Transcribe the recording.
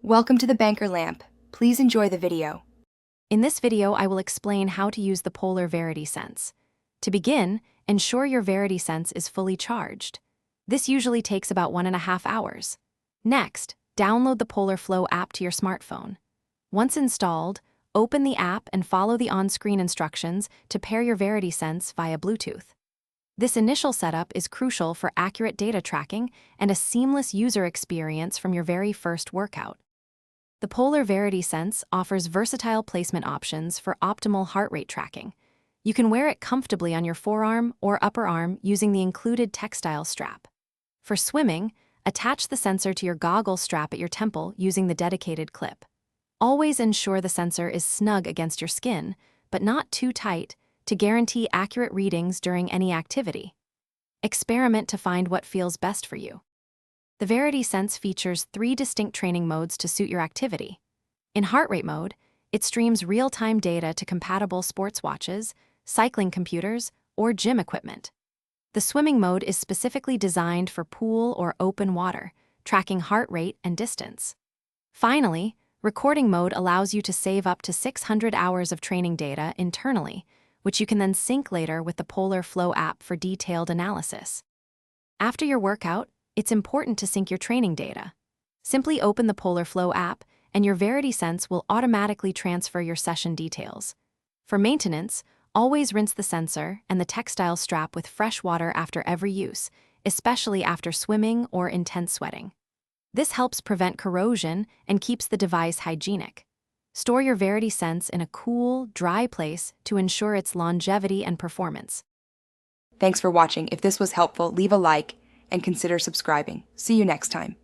Welcome to the Banker Lamp. Please enjoy the video. In this video, I will explain how to use the Polar Verity Sense. To begin, ensure your Verity Sense is fully charged. This usually takes about 1.5 hours. Next, download the Polar Flow app to your smartphone. Once installed, open the app and follow the on-screen instructions to pair your Verity Sense via Bluetooth. This initial setup is crucial for accurate data tracking and a seamless user experience from your very first workout. The Polar Verity Sense offers versatile placement options for optimal heart rate tracking. You can wear it comfortably on your forearm or upper arm using the included textile strap. For swimming, attach the sensor to your goggle strap at your temple using the dedicated clip. Always ensure the sensor is snug against your skin, but not too tight, to guarantee accurate readings during any activity. Experiment to find what feels best for you. The Verity Sense features 3 distinct training modes to suit your activity. In heart rate mode, it streams real-time data to compatible sports watches, cycling computers, or gym equipment. The swimming mode is specifically designed for pool or open water, tracking heart rate and distance. Finally, recording mode allows you to save up to 600 hours of training data internally, which you can then sync later with the Polar Flow app for detailed analysis. After your workout, it's important to sync your training data. Simply open the Polar Flow app, and your Verity Sense will automatically transfer your session details. For maintenance, always rinse the sensor and the textile strap with fresh water after every use, especially after swimming or intense sweating. This helps prevent corrosion and keeps the device hygienic. Store your Verity Sense in a cool, dry place to ensure its longevity and performance. Thanks for watching. If this was helpful, leave a like and consider subscribing. See you next time.